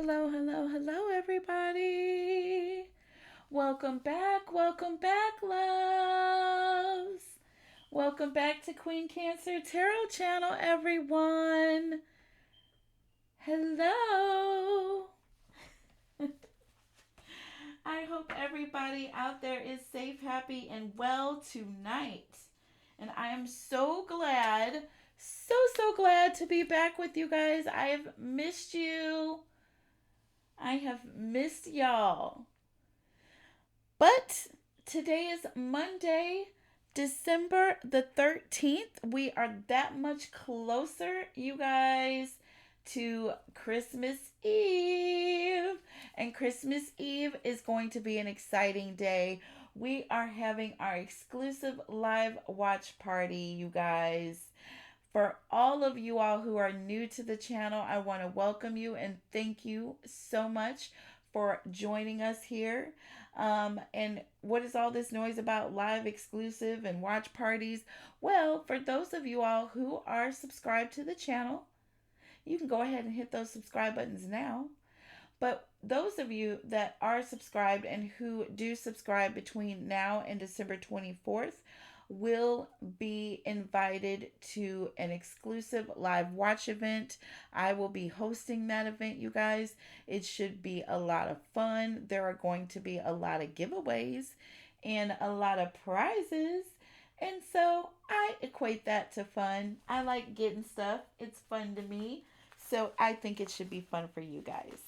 Hello, hello, hello, everybody. Welcome back, loves. Welcome back to Queen Cancer Tarot Channel, everyone. Hello. I hope everybody out there is safe, happy, and well tonight. And I am so glad, so glad to be back with you guys. I have missed you. I have missed y'all. But today is Monday, December the 13th. We are that much closer, you guys, to Christmas Eve. And Christmas Eve is going to be an exciting day. We are having our exclusive live watch party, you guys. For all of you all who are new to the channel, I want to welcome you and thank you so much for joining us here. And what is all this noise about live exclusive and watch parties? Well, for those of you all who are subscribed to the channel, you can go ahead and hit those subscribe buttons now. But those of you that are subscribed and who do subscribe between now and December 24th will be invited to an exclusive live watch event. I will be hosting that event, you guys. It should be a lot of fun. There are going to be a lot of giveaways and a lot of prizes. And so I equate that to fun. I like getting stuff, it's fun to me. So I think it should be fun for you guys.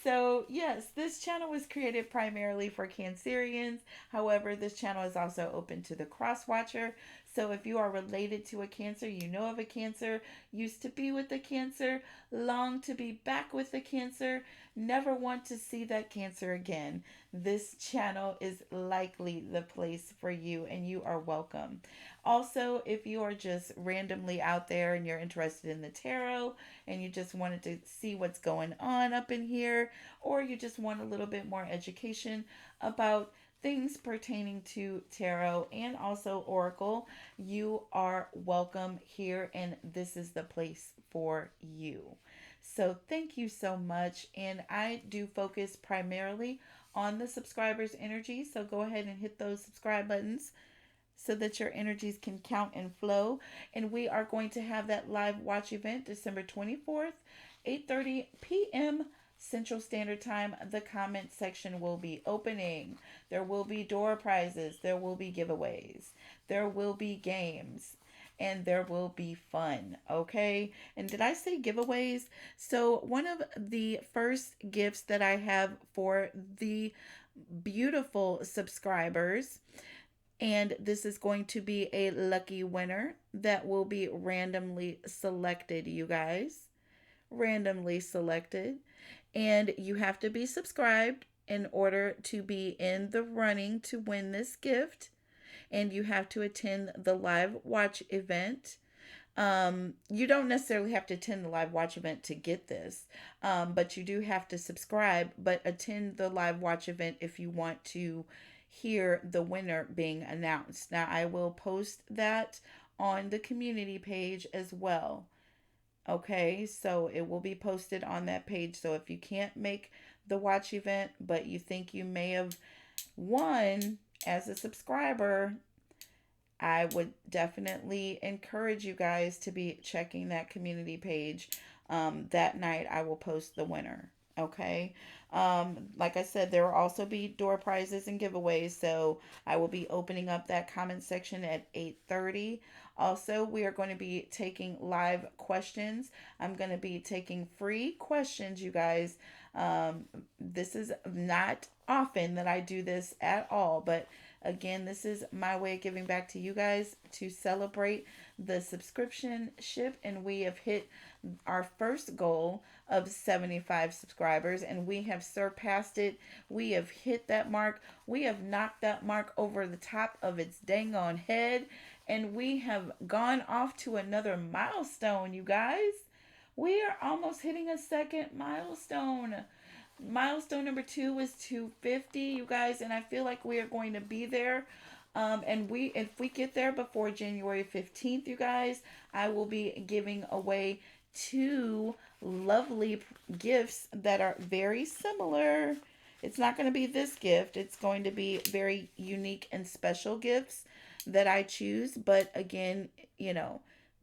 So yes, this channel was created primarily for Cancerians. However, this channel is also open to the cross watcher. So if you are related to a Cancer, you know of a Cancer, used to be with a Cancer, long to be back with a Cancer, never want to see that Cancer again, this channel is likely the place for you and you are welcome. Also, if you are just randomly out there and you're interested in the tarot and you just wanted to see what's going on up in here, or you just want a little bit more education about things pertaining to tarot and also oracle, you are welcome here and this is the place for you. So thank you so much. And I do focus primarily on the subscribers' energy. So go ahead and hit those subscribe buttons so that your energies can count and flow. And we are going to have that live watch event December 24th, 8:30 p.m. Central Standard Time. The comment section will be opening. There will be door prizes. There will be giveaways. There will be games. And there will be fun, okay? And did I say giveaways? So, one of the first gifts that I have for the beautiful subscribers, and this is going to be a lucky winner that will be randomly selected, you guys. Randomly selected. And you have to be subscribed in order to be in the running to win this gift. And you have to attend the live watch event. You don't necessarily have to attend the live watch event to get this, but you do have to subscribe, but attend the live watch event if you want to hear the winner being announced. Now, I will post that on the community page as well. Okay, so it will be posted on that page. So if you can't make the watch event, but you think you may have won as a subscriber, I would definitely encourage you guys to be checking that community page. That night, I will post the winner. Okay. Like I said, there will also be door prizes and giveaways. So I will be opening up that comment section at 8:30. Also, we are going to be taking live questions. I'm going to be taking free questions, you guys. This is not often that I do this at all, but again, this is my way of giving back to you guys to celebrate the subscription ship. And we have hit our first goal of 75 subscribers and we have surpassed it. We have hit that mark. We have knocked that mark over the top of its dang on head. And we have gone off to another milestone, you guys. We are almost hitting a second milestone. Milestone number 2 was 250, you guys, and I feel like we are going to be there. And if we get there before January 15th, you guys, I will be giving away 2 lovely gifts that are very similar. It's not going to be this gift, it's going to be very unique and special gifts that I choose. But again,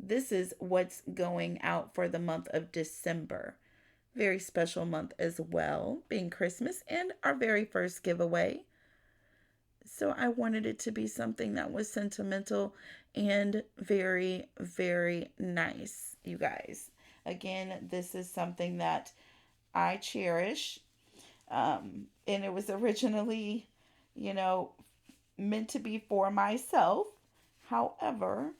this is what's going out for the month of December. Very special month as well, being Christmas and our very first giveaway. So I wanted it to be something that was sentimental and very, very nice, you guys. Again, this is something that I cherish. And it was originally, you know, meant to be for myself. However,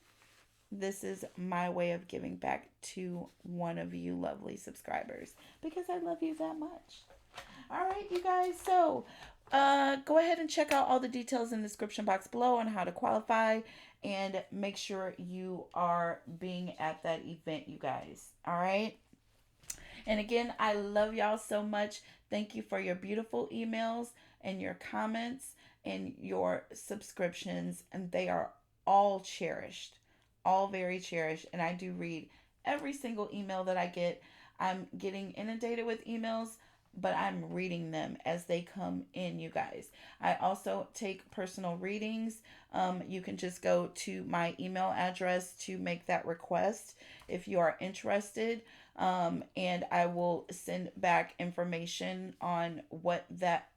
this is my way of giving back to one of you lovely subscribers because I love you that much. All right, you guys. So, go ahead and check out all the details in the description box below on how to qualify and make sure you are being at that event, you guys. All right. And again, I love y'all so much. Thank you for your beautiful emails and your comments and your subscriptions. And they are all cherished, all very cherished. And I do read every single email that I get. I'm getting inundated with emails, but I'm reading them as they come in, you guys. I also take personal readings. You can just go to my email address to make that request if you are interested. And I will send back information on what that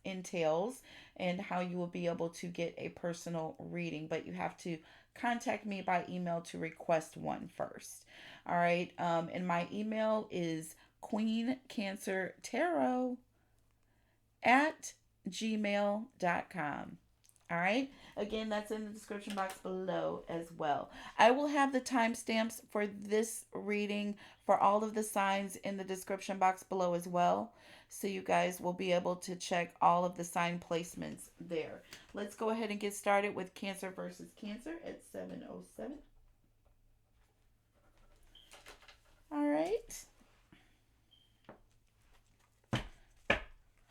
entails and how you will be able to get a personal reading. But you have to contact me by email to request one first. All right. And my email is queencancertarot at gmail.com. All right. Again, that's in the description box below as well. I will have the timestamps for this reading for all of the signs in the description box below as well. So you guys will be able to check all of the sign placements there. Let's go ahead and get started with Cancer versus Cancer at 7:07. All right.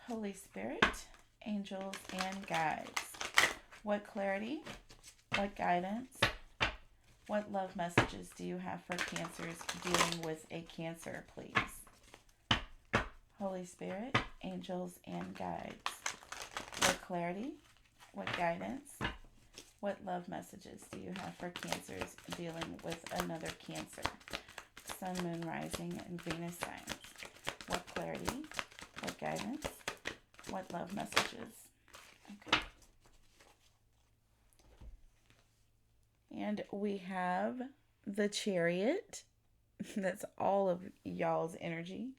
Holy Spirit, angels, and guides. What clarity, what guidance, what love messages do you have for Cancers dealing with a Cancer, please? Holy Spirit, angels, and guides. What clarity, what guidance, what love messages do you have for Cancers dealing with another Cancer? Sun, Moon, Rising, and Venus signs. What clarity, what guidance, what love messages? Okay. And we have the Chariot. That's all of y'all's energy.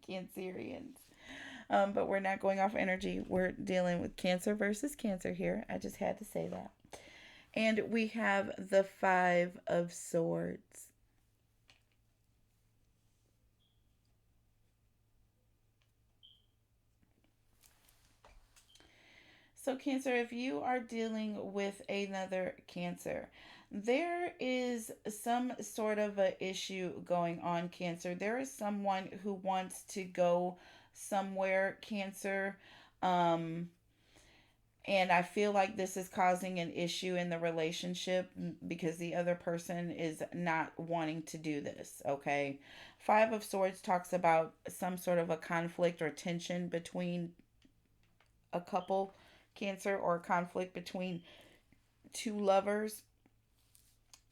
Cancerians. But we're not going off energy. We're dealing with Cancer versus Cancer here. I just had to say that. And we have the Five of Swords. So Cancer, if you are dealing with another Cancer, there is some sort of a issue going on, Cancer. There is someone who wants to go somewhere, Cancer. Um, and I feel like this is causing an issue in the relationship because the other person is not wanting to do this, okay? Five of Swords talks about some sort of a conflict or tension between a couple, Cancer, or conflict between two lovers.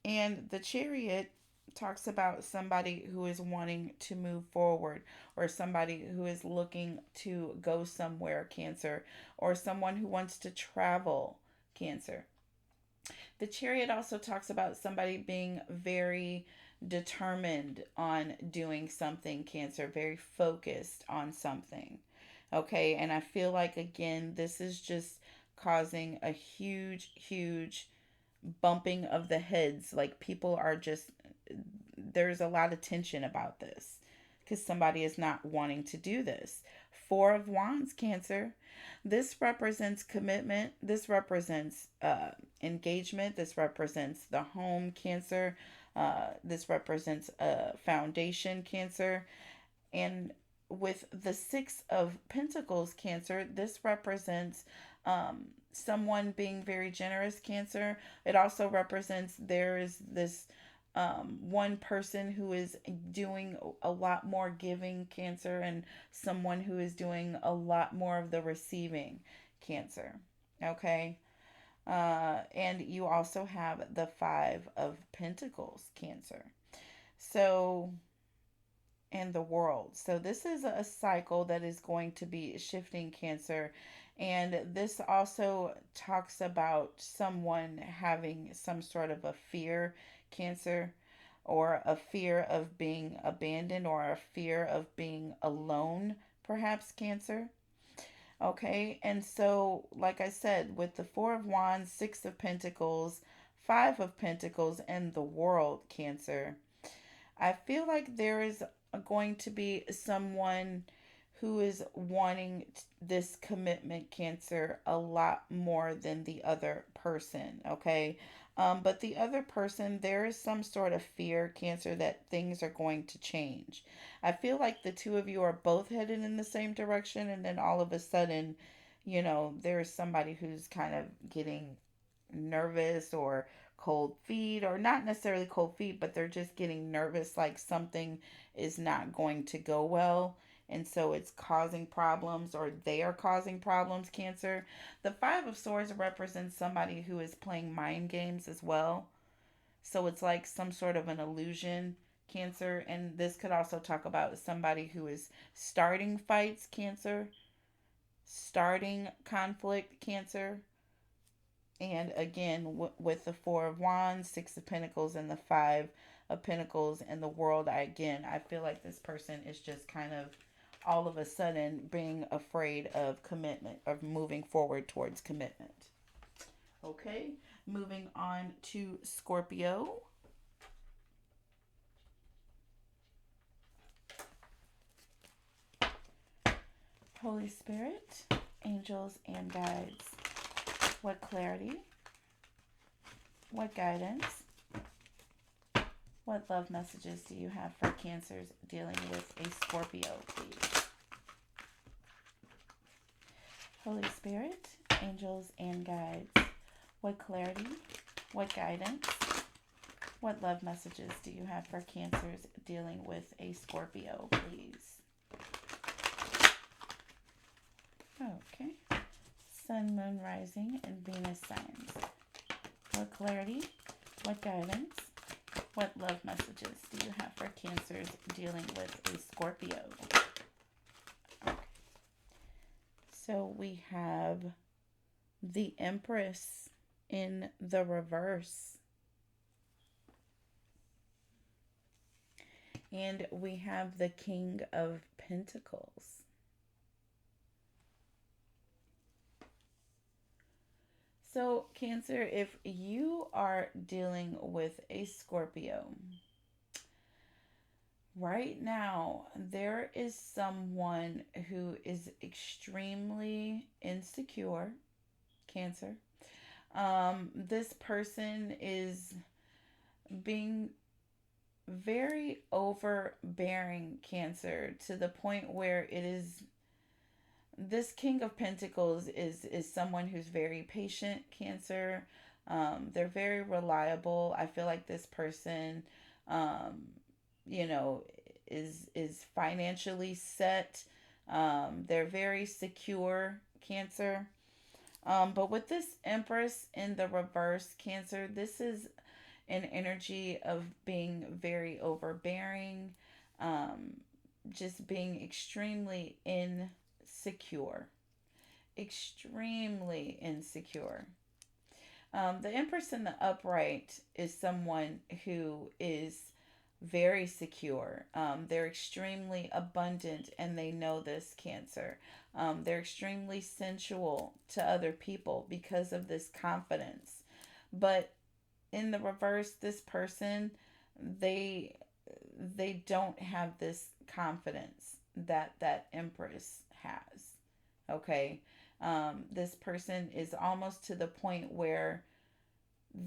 And the Chariot talks about somebody who is wanting to move forward, or somebody who is looking to go somewhere, Cancer, or someone who wants to travel, Cancer. The Chariot also talks about somebody being very determined on doing something, Cancer, very focused on something. Okay, and I feel like, again, this is just causing a huge, huge bumping of the heads. Like, people are just, there's a lot of tension about this because somebody is not wanting to do this. Four of Wands, Cancer. This represents commitment. This represents engagement. This represents the home, Cancer. This represents a foundation, Cancer. And with the Six of Pentacles, Cancer, this represents someone being very generous, Cancer. It also represents there is this one person who is doing a lot more giving, Cancer, and someone who is doing a lot more of the receiving, Cancer. Okay. And you also have the Five of Pentacles, Cancer. So, in the world. So, this is a cycle that is going to be shifting, Cancer. And this also talks about someone having some sort of a fear, Cancer, or a fear of being abandoned, or a fear of being alone, perhaps, Cancer. Okay, and so, like I said, with the Four of Wands, Six of Pentacles, Five of Pentacles, and the World, Cancer, I feel like there is going to be someone who is wanting this commitment, Cancer, a lot more than the other person, okay? But the other person, there is some sort of fear, Cancer, that things are going to change. I feel like the two of you are both headed in the same direction, and then all of a sudden, there's somebody who's kind of getting nervous or cold feet, or not necessarily cold feet, but they're just getting nervous, like something is not going to go well. And so it's causing problems, or they are causing problems, Cancer. The Five of Swords represents somebody who is playing mind games as well. So it's like some sort of an illusion, Cancer. And this could also talk about somebody who is starting fights, Cancer, starting conflict, Cancer. And again, with the Four of Wands, Six of Pentacles, and the Five of Pentacles and the World, I feel like this person is just kind of all of a sudden being afraid of commitment, of moving forward towards commitment. Okay, moving on to Scorpio. Holy Spirit, angels, and guides. What clarity, what guidance, what love messages do you have for Cancers dealing with a Scorpio, please? Holy Spirit, angels, and guides. What clarity, what guidance, what love messages do you have for Cancers dealing with a Scorpio, please? Okay. Sun, Moon, Rising, and Venus signs. What clarity, what guidance, what love messages do you have for Cancers dealing with a Scorpio? Okay. So we have the Empress in the reverse. And we have the King of Pentacles. So, Cancer, if you are dealing with a Scorpio, right now there is someone who is extremely insecure, Cancer. This person is being very overbearing, Cancer, to the point where it is, this King of Pentacles is someone who's very patient, Cancer. They're very reliable. I feel like this person, um, you know, is financially set. They're very secure, Cancer. But with this Empress in the reverse, Cancer, this is an energy of being very overbearing, um, just being extremely insecure. Extremely insecure. The Empress in the upright is someone who is very secure. They're extremely abundant and they know this, Cancer. They're extremely sensual to other people because of this confidence. But in the reverse, this person, they they don't have this confidence that that Empress has. Okay. This person is almost to the point where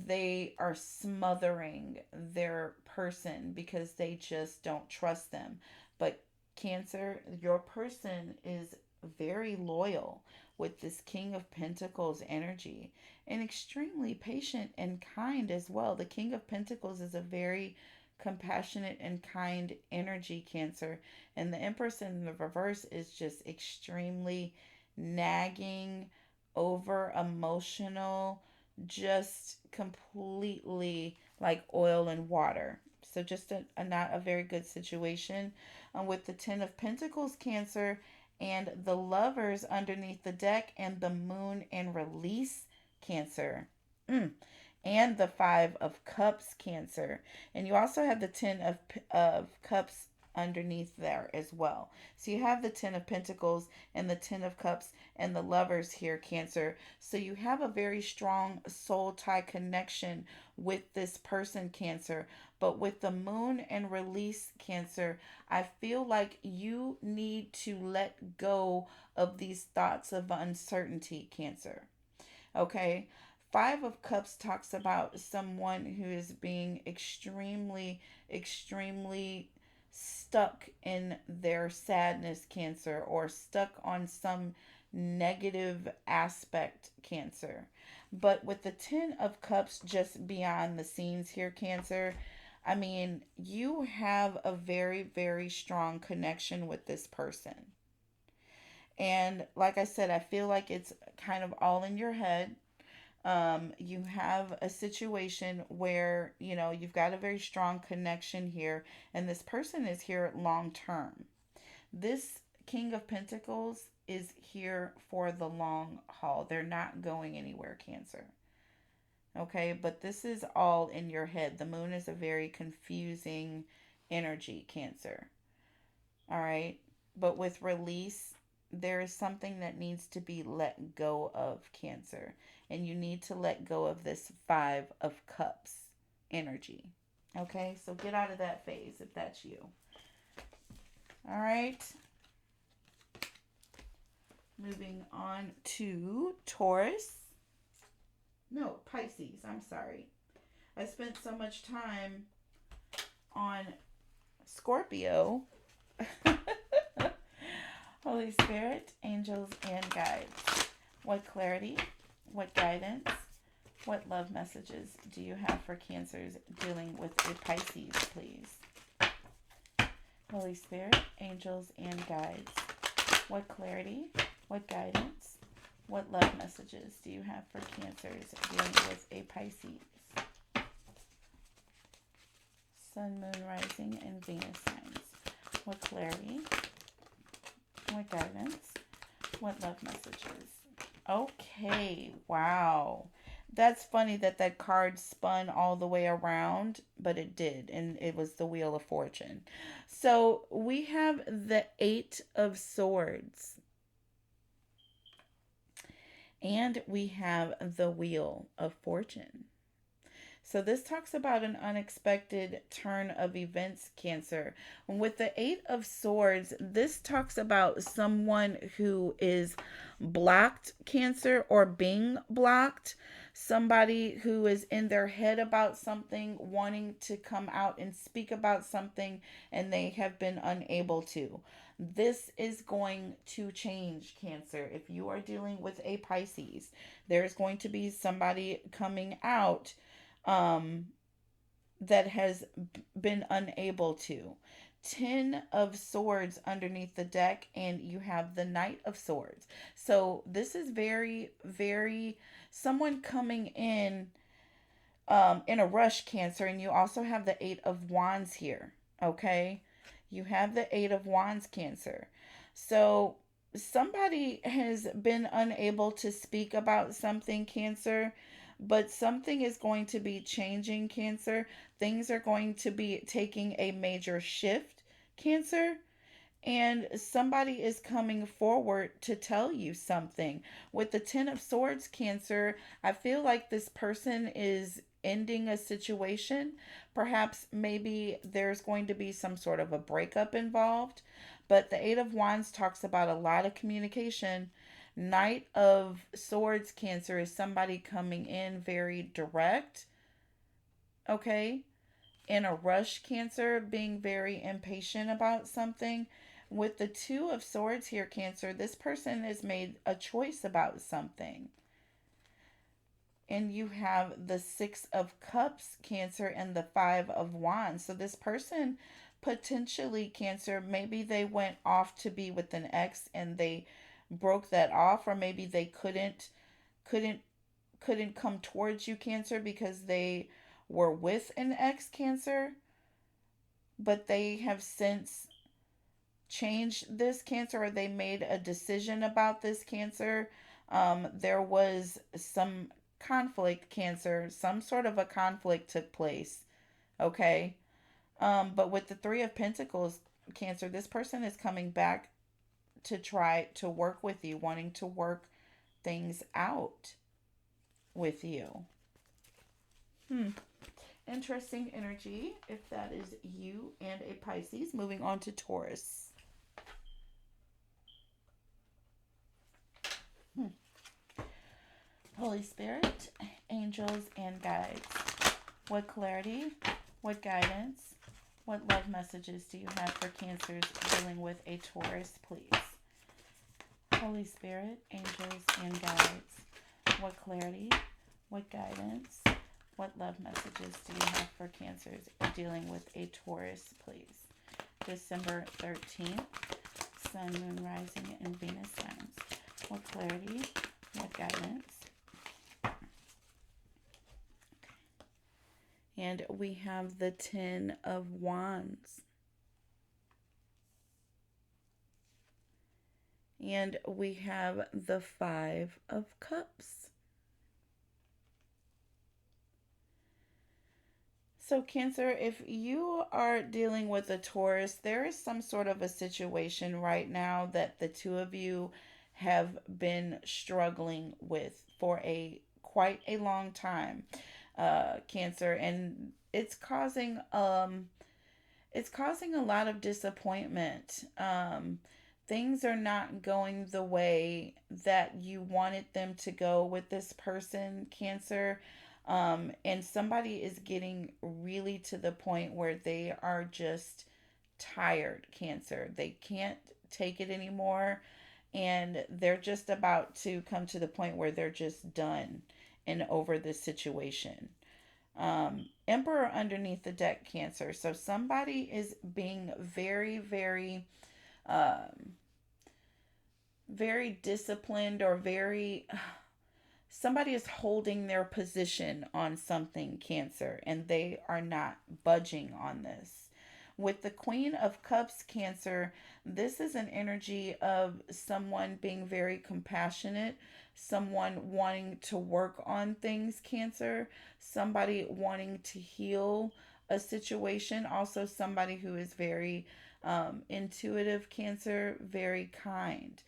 they are smothering their person because they just don't trust them. But Cancer, your person is very loyal with this King of Pentacles energy, and extremely patient and kind as well. The King of Pentacles is a very compassionate and kind energy, Cancer, and the Empress in the reverse is just extremely nagging, over emotional, just completely like oil and water. So just a not a very good situation. With the Ten of Pentacles, Cancer, and the Lovers underneath the deck, and the Moon and Release, Cancer. And the Five of Cups, Cancer. And you also have the of Cups underneath there as well. So you have the Ten of Pentacles and the Ten of Cups and the Lovers here, Cancer. So you have a very strong soul tie connection with this person, Cancer. But with the Moon and Release, Cancer, I feel like you need to let go of these thoughts of uncertainty, Cancer. Okay. Five of Cups talks about someone who is being extremely, extremely stuck in their sadness, Cancer, or stuck on some negative aspect, Cancer. But with the Ten of Cups just beyond the scenes here, Cancer, I mean, you have a very, very strong connection with this person. And like I said, I feel like it's kind of all in your head. You have a situation where, you've got a very strong connection here, and this person is here long term. This King of Pentacles is here for the long haul. They're not going anywhere, Cancer. Okay, but this is all in your head. The moon is a very confusing energy, Cancer. All right, but with release, there is something that needs to be let go of, Cancer. And you need to let go of this Five of Cups energy. Okay, so get out of that phase if that's you. All right. Moving on to Taurus. No, Pisces. I'm sorry. I spent so much time on Scorpio. Holy Spirit, angels, and guides. What clarity, what guidance, what love messages do you have for Cancers dealing with a Pisces, please? Holy Spirit, angels, and guides. What clarity, what guidance, what love messages do you have for Cancers dealing with a Pisces? Sun, Moon, Rising, and Venus signs. What clarity, what guidance, what love messages? Okay, wow. That's funny that card spun all the way around, but it did, and it was the Wheel of Fortune. So we have the Eight of Swords, and we have the Wheel of Fortune. So this talks about an unexpected turn of events, Cancer. With the Eight of Swords, this talks about someone who is blocked, Cancer, or being blocked. Somebody who is in their head about something, wanting to come out and speak about something, and they have been unable to. This is going to change, Cancer. If you are dealing with a Pisces, there's going to be somebody coming out that has been unable to. 10 of Swords underneath the deck, and you have the Knight of Swords. So this is very, very someone coming in a rush, Cancer, and you also have the Eight of Wands here. Okay, you have the Eight of Wands, Cancer. So somebody has been unable to speak about something, Cancer, but something is going to be changing, Cancer. Things are going to be taking a major shift, Cancer. And somebody is coming forward to tell you something. With the Ten of Swords, Cancer, I feel like this person is ending a situation. Perhaps maybe there's going to be some sort of a breakup involved. But the Eight of Wands talks about a lot of communication. Knight of Swords, Cancer, is somebody coming in very direct. Okay. In a rush, Cancer, being very impatient about something. with the Two of Swords here, Cancer, this person has made a choice about something. And you have the Six of Cups, Cancer, and the Five of Wands. So this person potentially, Cancer, maybe they went off to be with an ex and they broke that off, or maybe they couldn't come towards you, Cancer, because they were with an ex, Cancer, but they have since changed this, Cancer, or they made a decision about this, Cancer. There was some conflict, Cancer, some sort of a conflict took place, okay? But with the Three of Pentacles, Cancer, this person is coming back to try to work with you, wanting to work things out with you. Interesting energy if that is you and a Pisces. Moving on to Taurus. Holy Spirit, angels, and guides. What clarity, what guidance, what love messages do you have for Cancers dealing with a Taurus, please? Holy Spirit, angels, and guides. What clarity, what guidance, what love messages do you have for Cancers dealing with a Taurus, please? December 13th, Sun, Moon, Rising, and Venus signs. What clarity, what guidance. And we have the Ten of Wands. And we have the Five of Cups. So Cancer, if you are dealing with a Taurus, there is some sort of a situation right now that the two of you have been struggling with for quite a long time, Cancer, and it's causing a lot of disappointment. Things are not going the way that you wanted them to go with this person, Cancer. And somebody is getting really to the point where they are just tired, Cancer. They can't take it anymore, and they're just about to come to the point where they're just done and over this situation. Emperor underneath the deck, Cancer. So somebody is being very, very, very disciplined, or very, somebody is holding their position on something, Cancer, and they are not budging on this. With the Queen of Cups, Cancer, this is an energy of someone being very compassionate, someone wanting to work on things, Cancer, somebody wanting to heal a situation, also somebody who is very intuitive, Cancer, very kind.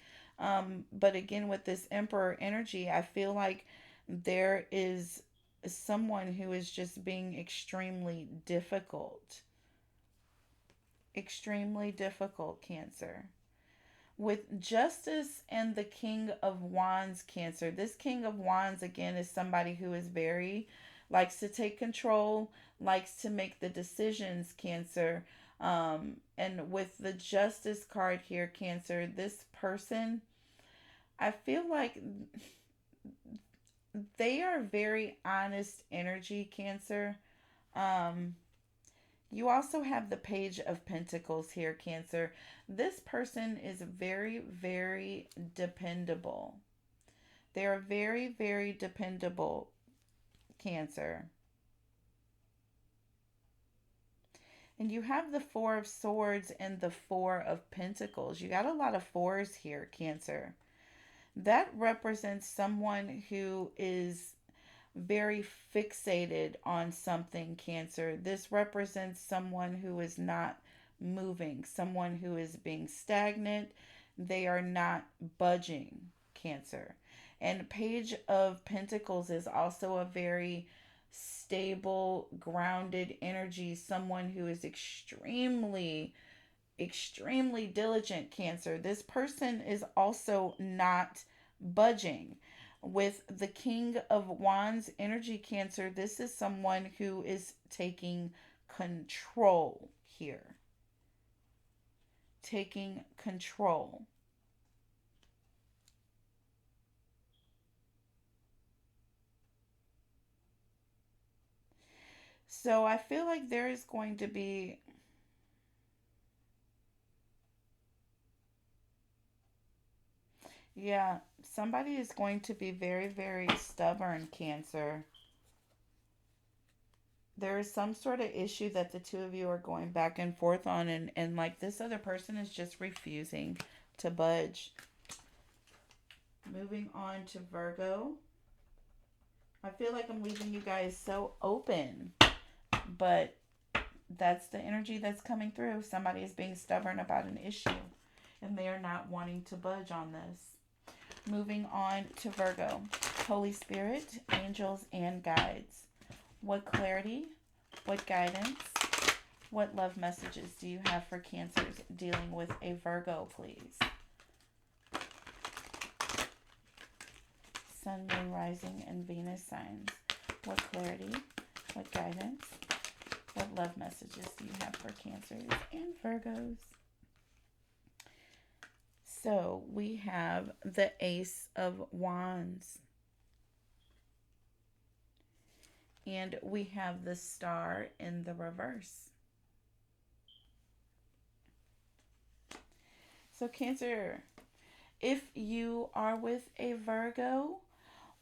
But again, with this Emperor energy, I feel like there is someone who is just being extremely difficult. Extremely difficult, Cancer. With Justice and the King of Wands, Cancer, this King of Wands, again, is somebody who is very, likes to take control, likes to make the decisions, Cancer. And with the Justice card here, Cancer, this person, I feel like they are very honest energy, Cancer. You also have the Page of Pentacles here, Cancer. This person is very, very dependable. They are very, very dependable, Cancer. And you have the Four of Swords and the Four of Pentacles. You got a lot of fours here, Cancer. That represents someone who is very fixated on something, Cancer. This represents someone who is not moving, someone who is being stagnant. They are not budging, Cancer. And Page of Pentacles is also a very stable, grounded energy, someone who is extremely, extremely diligent, Cancer. This person is also not budging. With the King of Wands energy, Cancer, this is someone who is taking control here. taking control. So I feel like there is going to be, yeah, somebody is going to be very, very stubborn, Cancer. There is some sort of issue that the two of you are going back and forth on, and like this other person is just refusing to budge. Moving on to Virgo. I feel like I'm leaving you guys so open, but that's the energy that's coming through. Somebody is being stubborn about an issue and they are not wanting to budge on this. Moving on to Virgo. Holy Spirit, angels, and guides. What clarity, what guidance, what love messages do you have for Cancers dealing with a Virgo, please? Sun, Moon, Rising, and Venus signs. What clarity, what guidance, what love messages do you have for Cancers and Virgos? So we have the Ace of Wands. And we have the Star in the reverse. So Cancer, if you are with a Virgo,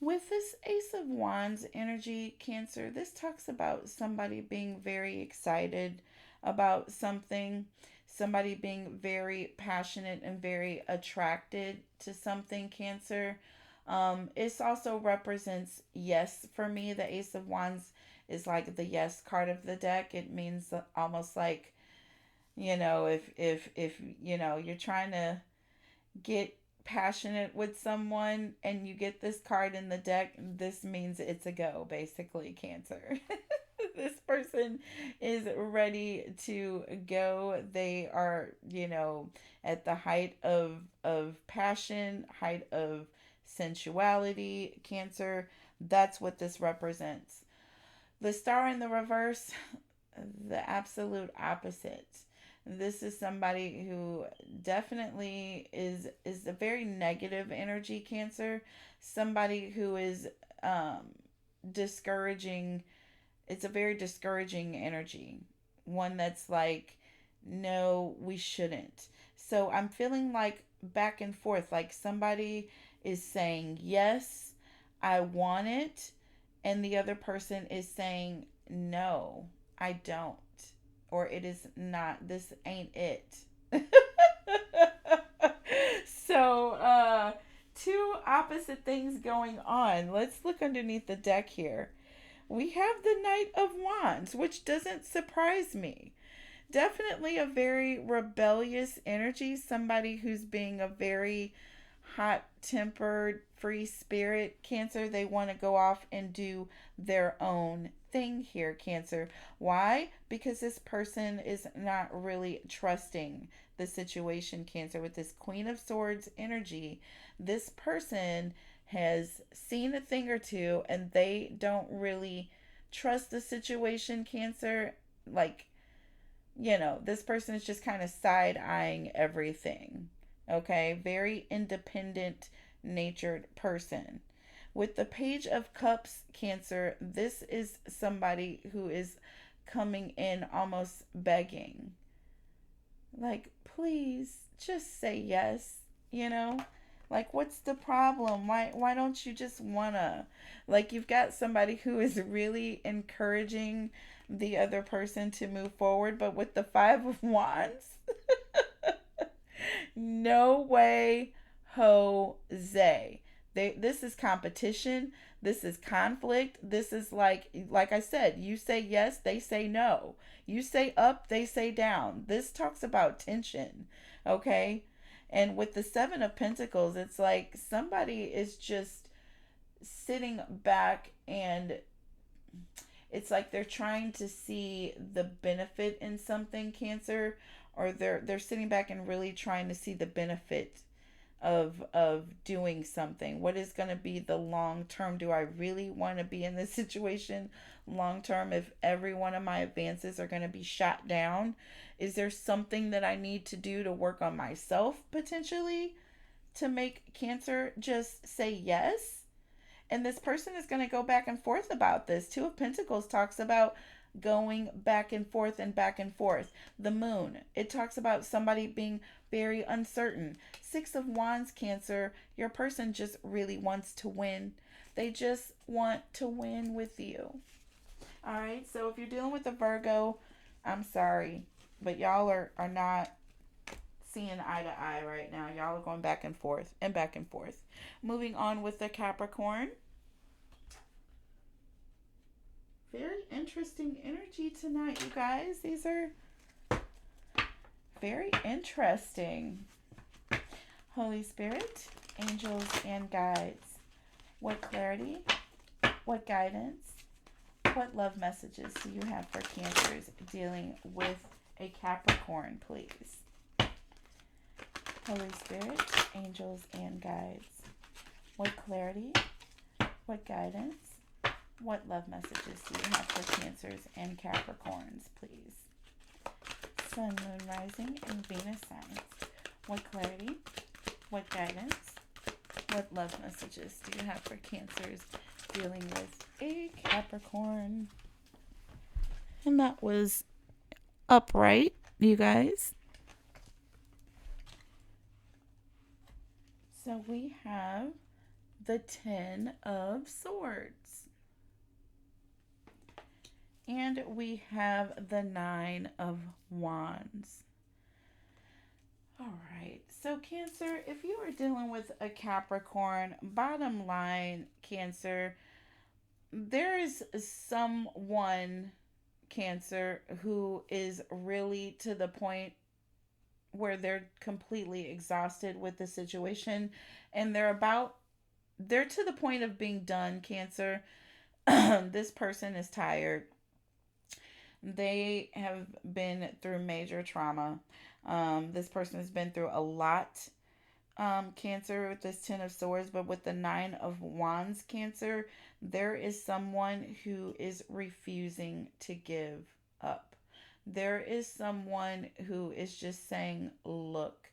with this Ace of Wands energy, Cancer, this talks about somebody being very excited about something, somebody being very passionate and very attracted to something, Cancer. It also represents yes for me. The Ace of Wands is like the yes card of the deck. It means almost like, if you're trying to get passionate with someone and you get this card in the deck, this means it's a go, basically, Cancer. This person is ready to go. They are, at the height of passion, height of sensuality, Cancer. That's what this represents. The Star in the reverse, the absolute opposite. This is somebody who definitely is a very negative energy, Cancer. Somebody who is discouraging. It's a very discouraging energy. One that's like, no, we shouldn't. So I'm feeling like back and forth, like somebody is saying, yes, I want it. And the other person is saying, no, I don't. Or it is not, this ain't it. So, two opposite things going on. Let's look underneath the deck here. We have the Knight of Wands, which doesn't surprise me. Definitely a very rebellious energy, somebody who's being a very hot tempered, free spirit, Cancer. They want to go off and do their own thing here, Cancer. Why? Because this person is not really trusting the situation, Cancer. With this Queen of Swords energy, this person has seen a thing or two and they don't really trust the situation, Cancer. Like, this person is just kind of side eyeing everything. Okay, very independent natured person. With the Page of Cups, Cancer, this is somebody who is coming in almost begging. Like, please just say yes, Like, what's the problem? Why don't you just wanna? Like, you've got somebody who is really encouraging the other person to move forward, but with the Five of Wands, no way, Jose. This is competition. This is conflict. This is like I said, you say yes, they say no. You say up, they say down. This talks about tension, okay? And with the Seven of Pentacles, it's like somebody is just sitting back and it's like they're trying to see the benefit in something, Cancer, or they're sitting back and really trying to see the benefit of doing something? What is going to be the long term? Do I really want to be in this situation long term if every one of my advances are going to be shot down? Is there something that I need to do to work on myself potentially to make Cancer just say yes? And this person is going to go back and forth about this. Two of Pentacles talks about going back and forth and back and forth. The Moon, it talks about somebody being very uncertain. Six of Wands, Cancer, your person just really wants to win. They just want to win with you. All right, so if you're dealing with a Virgo, I'm sorry, but y'all are not seeing eye to eye right now. Y'all are going back and forth and back and forth. Moving on with the Capricorn. Very interesting energy tonight, you guys. These are very interesting. Holy Spirit, angels, and guides. What clarity, what guidance, what love messages do you have for Cancers dealing with a Capricorn, please? Holy Spirit, angels, and guides. What clarity, what guidance, what love messages do you have for Cancers and Capricorns, please? Sun, Moon, Rising, and Venus signs. What clarity, what guidance, what love messages do you have for Cancers dealing with a Capricorn? And that was upright, you guys. So we have the 10 of Swords. And we have the 9 of Wands. All right. So Cancer, if you are dealing with a Capricorn, bottom line, Cancer, there is someone, Cancer, who is really to the point where they're completely exhausted with the situation, and they're to the point of being done, Cancer. This person is tired. They have been through major trauma. This person has been through a lot, Cancer, with this 10 of Swords, but with the 9 of Wands, Cancer, there is someone who is refusing to give up. There is someone who is just saying, look,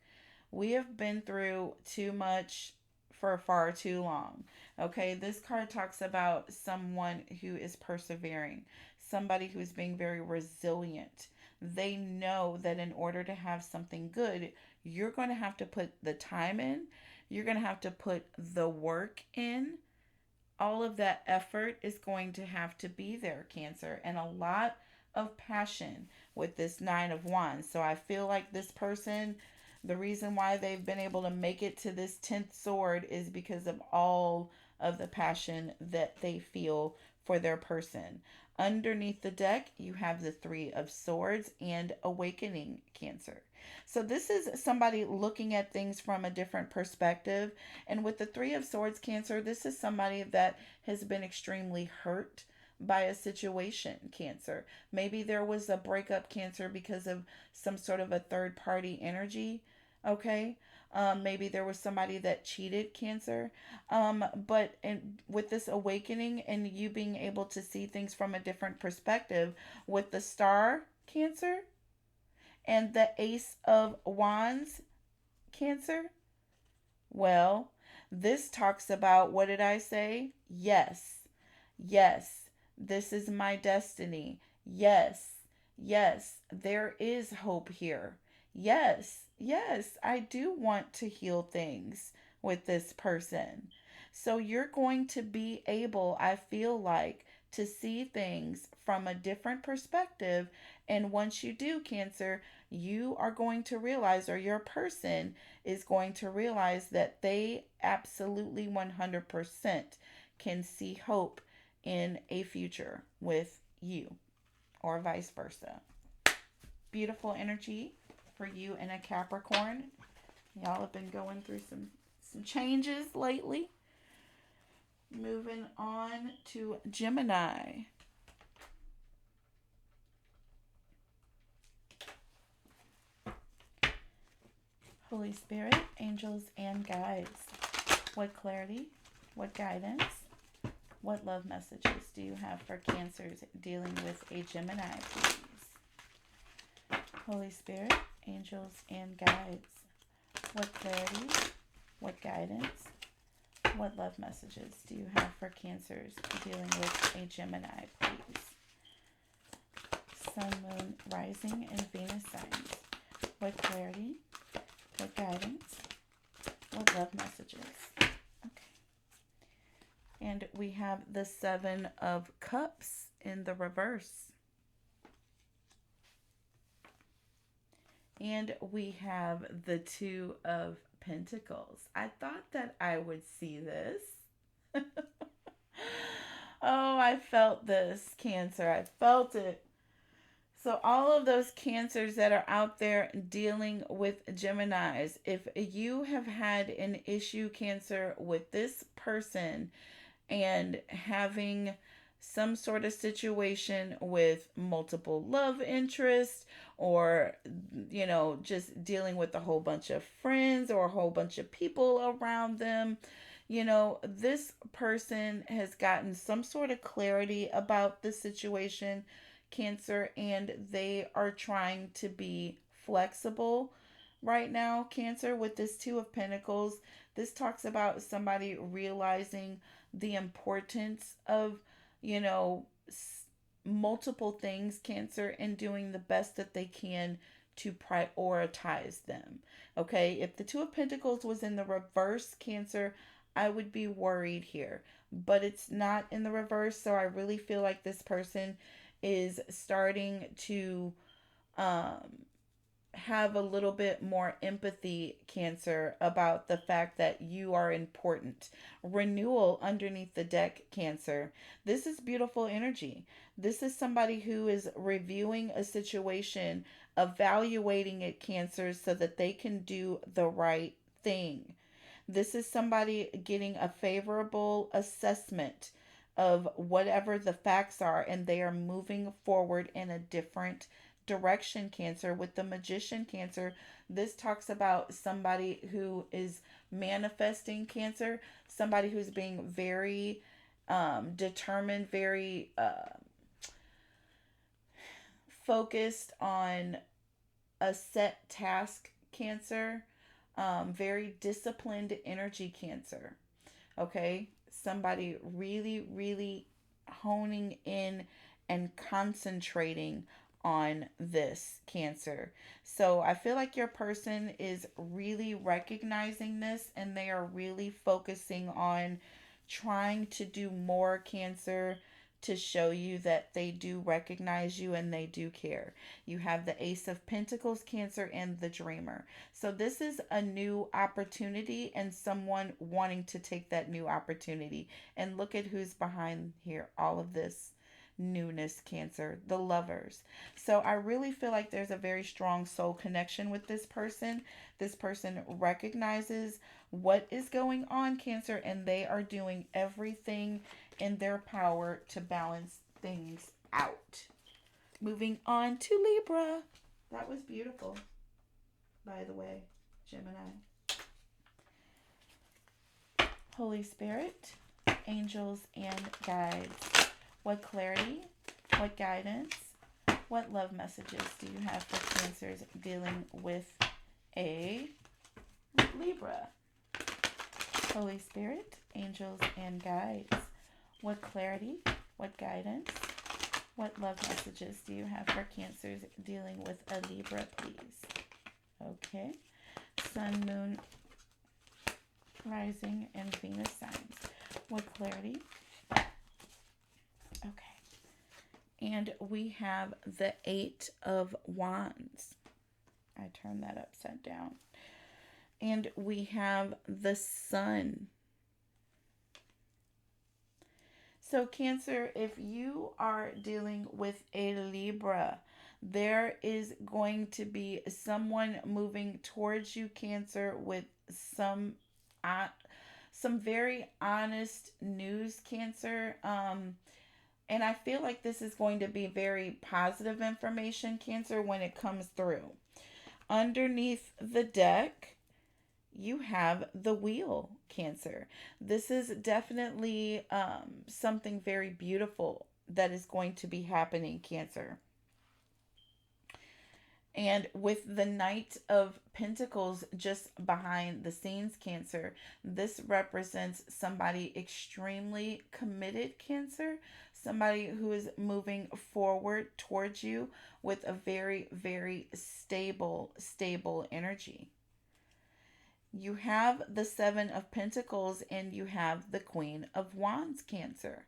we have been through too much for far too long. Okay, this card talks about someone who is persevering, somebody who's being very resilient. They know that in order to have something good, you're going to have to put the time in. You're going to have to put the work in. All of that effort is going to have to be there, Cancer, and a lot of passion with this 9 of Wands. So I feel like this person, the reason why they've been able to make it to this 10th sword is because of all of the passion that they feel for their person. Underneath the deck, you have the 3 of Swords and Awakening, Cancer. So this is somebody looking at things from a different perspective. And with the 3 of Swords, Cancer, this is somebody that has been extremely hurt by a situation, Cancer. Maybe there was a breakup, Cancer, because of some sort of a third party energy. Okay. Maybe there was somebody that cheated, Cancer. But with this awakening and you being able to see things from a different perspective with the Star, Cancer, and the Ace of Wands, Cancer, well, this talks about, what did I say? Yes. Yes. This is my destiny. Yes. Yes. There is hope here. Yes. Yes. I do want to heal things with this person. So you're going to be able, I feel like, to see things from a different perspective. And once you do, Cancer, you are going to realize, or your person is going to realize, that they absolutely 100% can see hope in a future with you, or vice versa. Beautiful energy for you and a Capricorn. Y'all have been going through some changes lately. Moving on to Gemini. Holy Spirit, angels, and guides. What clarity, what guidance, what love messages do you have for Cancers dealing with a Gemini, please? Holy Spirit, angels, and guides. What clarity, what guidance, what love messages do you have for Cancers dealing with a Gemini, please? Sun, Moon, Rising, and Venus signs. What clarity, what guidance, what love messages? Okay. And we have the Seven of Cups in the reverse. And we have the Two of Pentacles. I thought that I would see this. Oh, I felt this, Cancer. I felt it. So all of those Cancers that are out there dealing with Geminis, if you have had an issue, Cancer, with this person and having some sort of situation with multiple love interests, or, you know, just dealing with a whole bunch of friends or a whole bunch of people around them, you know, this person has gotten some sort of clarity about the situation, Cancer, and they are trying to be flexible right now, Cancer, with this Two of Pentacles. This talks about somebody realizing the importance of, you know, multiple things, Cancer, and doing the best that they can to prioritize them. Okay, if the Two of Pentacles was in the reverse, Cancer, I would be worried here, but it's not in the reverse. So I really feel like this person is starting to have a little bit more empathy, Cancer, about the fact that you are important. Renewal underneath the deck, Cancer. This is beautiful energy. This is somebody who is reviewing a situation, evaluating it, Cancer, so that they can do the right thing. This is somebody getting a favorable assessment of whatever the facts are, and they are moving forward in a different direction, Cancer. With the Magician, Cancer, this talks about somebody who is manifesting, Cancer, somebody who's being very determined, very focused on a set task, Cancer. Very disciplined energy, Cancer. Okay, somebody really, really honing in and concentrating on this, Cancer. So I feel like your person is really recognizing this, and they are really focusing on trying to do more, Cancer, to show you that they do recognize you and they do care. You have the Ace of Pentacles, Cancer, and the Dreamer. So this is a new opportunity and someone wanting to take that new opportunity. And look at who's behind here. All of this newness, Cancer, the Lovers. So I really feel like there's a very strong soul connection with this person. This person recognizes what is going on, Cancer, and they are doing everything in their power to balance things out. Moving on to Libra. That was beautiful, by the way, Gemini. Holy Spirit, angels, and guides. What clarity, what guidance, what love messages do you have for Cancers dealing with a Libra? Holy Spirit, angels, and guides. What clarity, what guidance, what love messages do you have for Cancers dealing with a Libra, please? Okay. Sun, Moon, Rising, and Venus signs. What clarity? Okay. And we have the Eight of Wands. I turned that upside down. And we have the Sun. So Cancer, if you are dealing with a Libra, there is going to be someone moving towards you, Cancer, with some very honest news, Cancer. And I feel like this is going to be very positive information, Cancer, when it comes through. Underneath the deck, you have the Wheel, Cancer. This is definitely something very beautiful that is going to be happening, Cancer. And with the Knight of Pentacles just behind the scenes, Cancer, this represents somebody extremely committed, Cancer. Somebody who is moving forward towards you with a very, very stable energy. You have the Seven of Pentacles and you have the Queen of Wands, Cancer.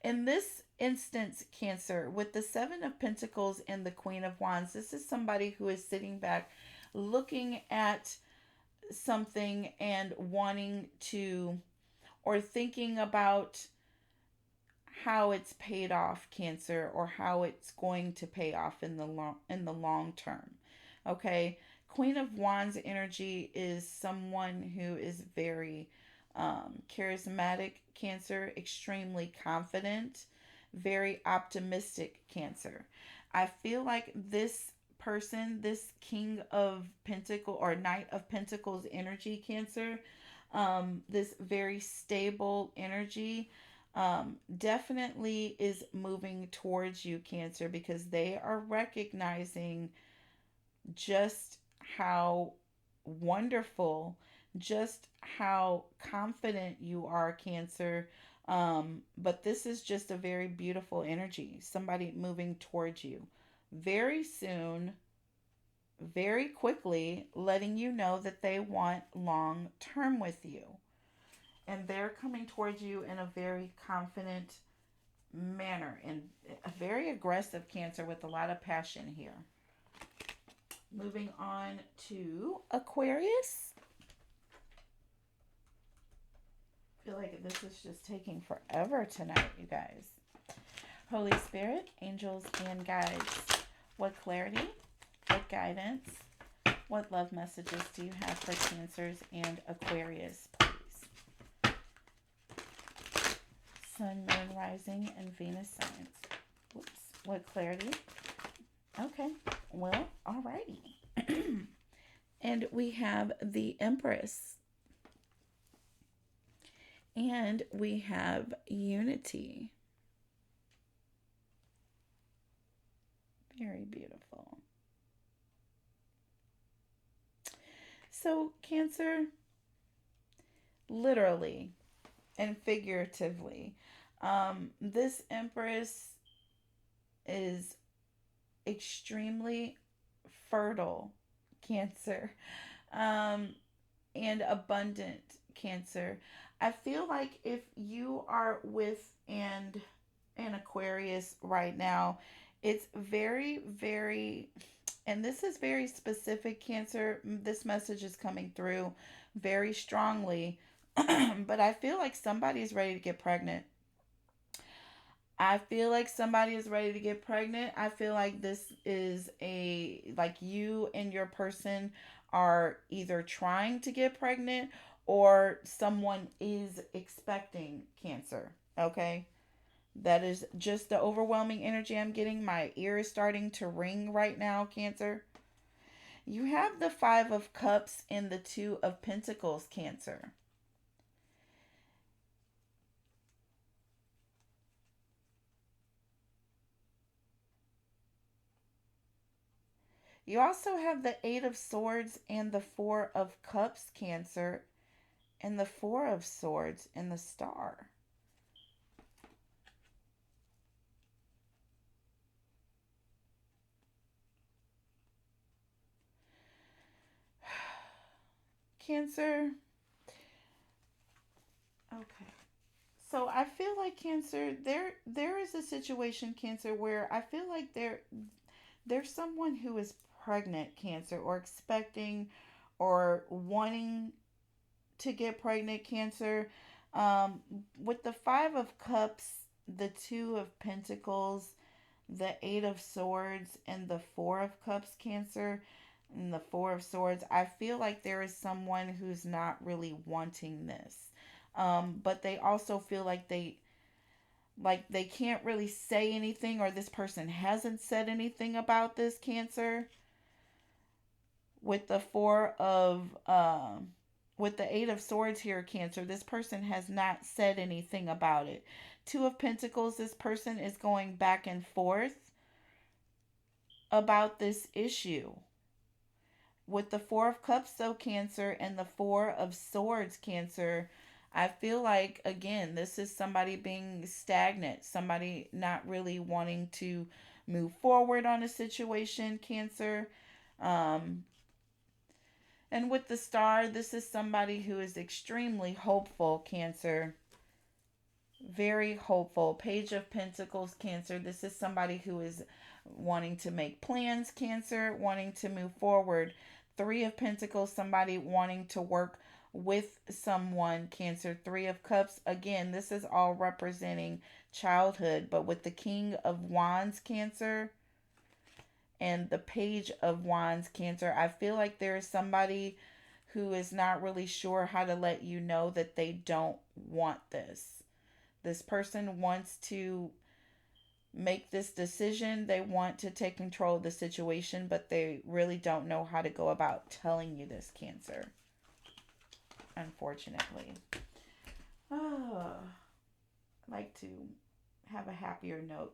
In this instance, Cancer, with the Seven of Pentacles and the Queen of Wands, this is somebody who is sitting back looking at something and wanting to, or thinking about how it's paid off, Cancer, or how it's going to pay off in the long term. Okay? Queen of Wands energy is someone who is very charismatic, Cancer, extremely confident, very optimistic, Cancer. I feel like this person, this King of Pentacles or Knight of Pentacles energy, Cancer, this very stable energy, definitely is moving towards you, Cancer, because they are recognizing just how wonderful, just how confident you are, Cancer. But this is just a very beautiful energy. Somebody moving towards you very soon, very quickly, letting you know that they want long term with you. And they're coming towards you in a very confident manner and a very aggressive, Cancer, with a lot of passion here. Moving on to Aquarius. I feel like this is just taking forever tonight, you guys. Holy Spirit, angels, and guides. What clarity, what guidance, what love messages do you have for Cancers and Aquarius, please? Sun, Moon, Rising, and Venus signs. Whoops. What clarity? Okay. Well, alrighty. And we have the Empress. And we have unity. Very beautiful. So, Cancer, literally and figuratively, this Empress is extremely fertile, Cancer, and abundant, Cancer. I feel like if you are with an Aquarius right now, it's very, very, and this is very specific, Cancer. This message is coming through very strongly, but I feel like somebody is ready to get pregnant. I feel like somebody is ready to get pregnant. I feel like this is like you and your person are either trying to get pregnant or someone is expecting, Cancer. Okay? That is just the overwhelming energy I'm getting. My ear is starting to ring right now, Cancer. You have the Five of Cups and the Two of Pentacles, Cancer. You also have the Eight of Swords and the Four of Cups, Cancer, and the Four of Swords and the Star. Cancer. Okay. So I feel like, Cancer, there is a situation, Cancer, where I feel like there's someone who is pregnant, Cancer, or expecting or wanting to get pregnant, Cancer. Um, with the Five of Cups, the Two of Pentacles, the Eight of Swords, and the Four of Cups, Cancer, and the Four of Swords, I feel like there is someone who's not really wanting this. But they also feel like they can't really say anything, or this person hasn't said anything about this, Cancer. With the with the Eight of Swords here, Cancer, this person has not said anything about it. Two of Pentacles, this person is going back and forth about this issue. With the Four of Cups, though, Cancer, and the Four of Swords, Cancer, I feel like, again, this is somebody being stagnant, somebody not really wanting to move forward on a situation, Cancer. Um, and with the Star, this is somebody who is extremely hopeful, Cancer. Very hopeful. Page of Pentacles, Cancer. This is somebody who is wanting to make plans, Cancer, wanting to move forward. Three of Pentacles, somebody wanting to work with someone, Cancer. Three of Cups, again, this is all representing childhood, but with the King of Wands, Cancer, and the Page of Wands, Cancer, I feel like there is somebody who is not really sure how to let you know that they don't want this. This person wants to make this decision. They want to take control of the situation, but they really don't know how to go about telling you this, Cancer. Unfortunately. Oh, I'd like to have a happier note.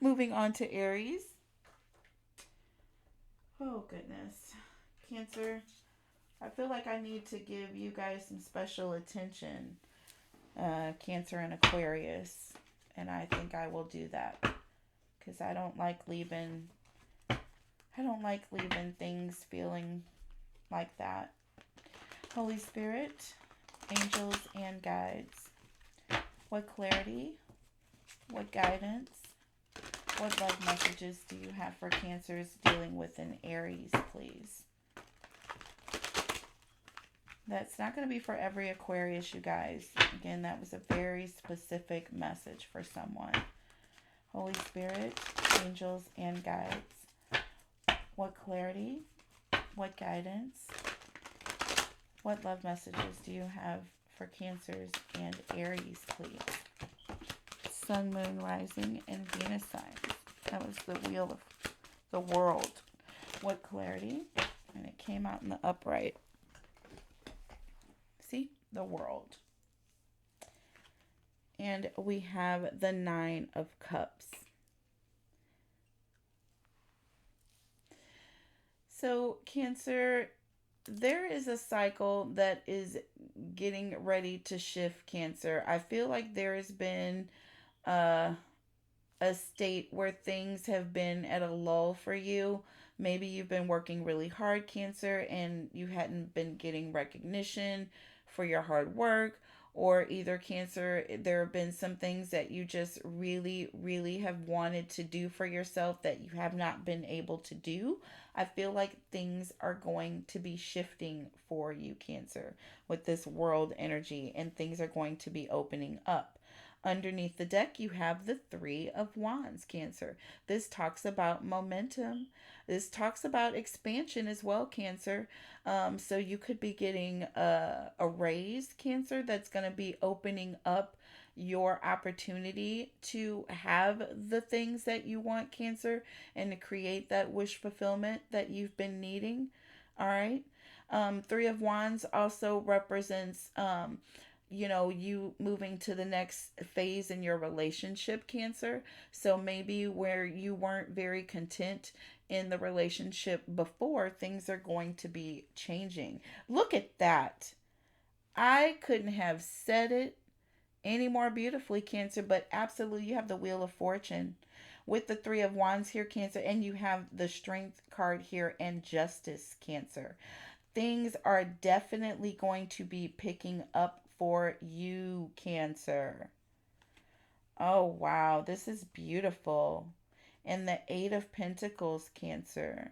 Moving on to Aries. Oh, goodness. Cancer, I feel like I need to give you guys some special attention. Cancer and Aquarius. And I think I will do that. Because I don't like leaving things feeling like that. Holy Spirit, angels and guides. What clarity, what guidance, what love messages do you have for Cancers dealing with an Aries, please? That's not going to be for every Aquarius, you guys. Again, that was a very specific message for someone. Holy Spirit, angels, and guides. What clarity, what guidance, what love messages do you have for Cancers and Aries, please? Sun, Moon, Rising, and Venus signs. That was the Wheel of the World. What clarity? And it came out in the upright. See? The World. And we have the Nine of Cups. So, Cancer, there is a cycle that is getting ready to shift, Cancer. I feel like there has been a state where things have been at a lull for you. Maybe you've been working really hard, Cancer, and you hadn't been getting recognition for your hard work. Or either, Cancer, there have been some things that you just really, really have wanted to do for yourself that you have not been able to do. I feel like things are going to be shifting for you, Cancer, with this world energy, and things are going to be opening up. Underneath the deck, you have the Three of Wands, Cancer. This talks about momentum. This talks about expansion as well, Cancer. So you could be getting a raise, Cancer, that's going to be opening up your opportunity to have the things that you want, Cancer, and to create that wish fulfillment that you've been needing. All right. Three of Wands also represents you moving to the next phase in your relationship, Cancer. So maybe where you weren't very content in the relationship before, things are going to be changing. Look at that. I couldn't have said it any more beautifully, Cancer, but absolutely you have the Wheel of Fortune with the Three of Wands here, Cancer, and you have the Strength card here and Justice, Cancer. Things are definitely going to be picking up for you, Cancer. Oh, wow. This is beautiful. And the Eight of Pentacles, Cancer.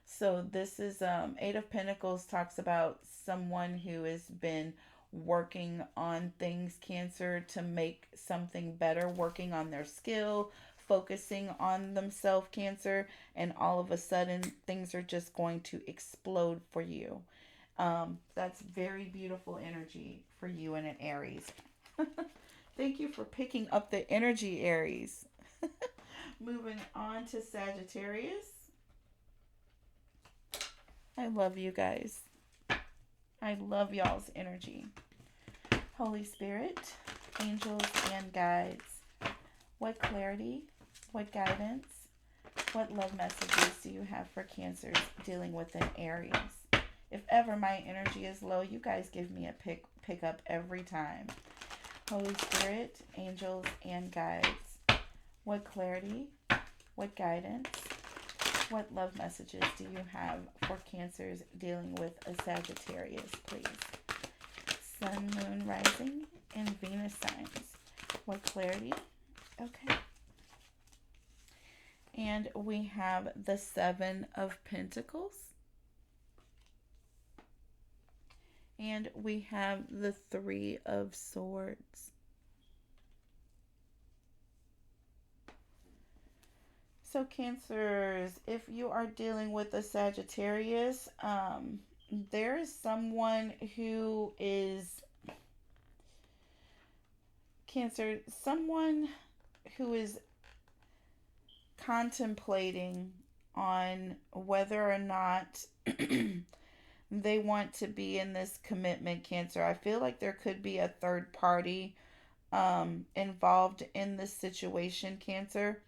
So this is Eight of Pentacles talks about someone who has been working on things, Cancer, to make something better, working on their skill, focusing on themselves, Cancer, and all of a sudden things are just going to explode for you. That's very beautiful energy for you and an Aries. Thank you for picking up the energy, Aries. Moving on to Sagittarius. I love you guys. I love y'all's energy. Holy Spirit, angels, and guides. What clarity, what guidance, what love messages do you have for Cancers dealing with an Aries? If ever my energy is low, you guys give me a pick up every time. Holy Spirit, angels, and guides. What clarity, what guidance, what love messages do you have for Cancers dealing with a Sagittarius, please? Sun, moon, rising, and Venus signs. What clarity? Okay. And we have the Seven of Pentacles. And we have the Three of Swords. So Cancers, if you are dealing with a Sagittarius, there is someone who is Cancer, someone who is contemplating on whether or not they want to be in this commitment, Cancer. I feel like there could be a third party involved in this situation, Cancer.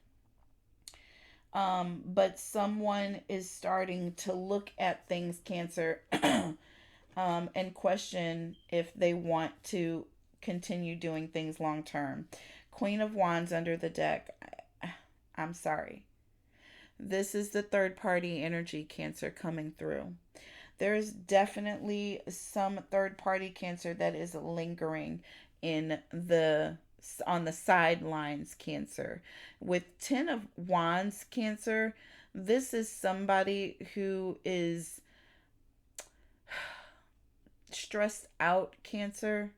But someone is starting to look at things, Cancer, and question if they want to continue doing things long term. Queen of Wands under the deck. I'm sorry. This is the third party energy, Cancer, coming through. There's definitely some third party, Cancer, that is lingering on the sidelines, Cancer. With 10 of Wands, Cancer, this is somebody who is stressed out, Cancer.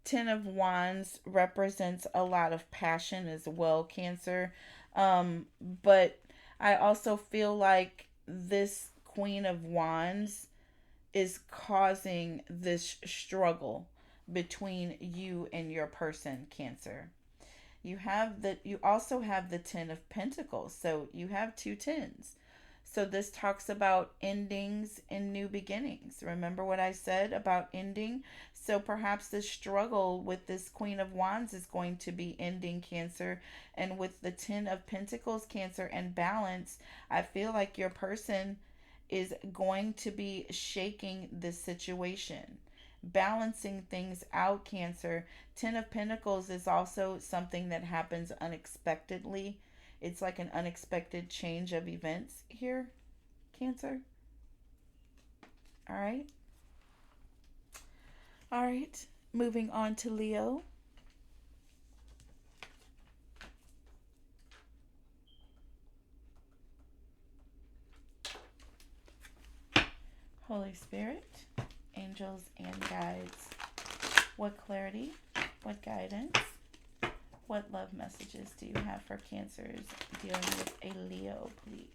10 of Wands represents a lot of passion as well, Cancer. But I also feel like this Queen of Wands is causing this struggle between you and your person, Cancer. You also have the 10 of Pentacles, so you have two tens. So this talks about endings and new beginnings. Remember what I said about ending? So perhaps the struggle with this Queen of Wands is going to be ending, Cancer. And with the 10 of Pentacles, Cancer, and balance, I feel like your person is going to be shaking this situation, balancing things out, Cancer. 10 of Pentacles is also something that happens unexpectedly. It's like an unexpected change of events here, Cancer. All right. All right. Moving on to Leo. Holy Spirit, angels, and guides. What clarity, what guidance, what love messages do you have for Cancers dealing with a Leo, please?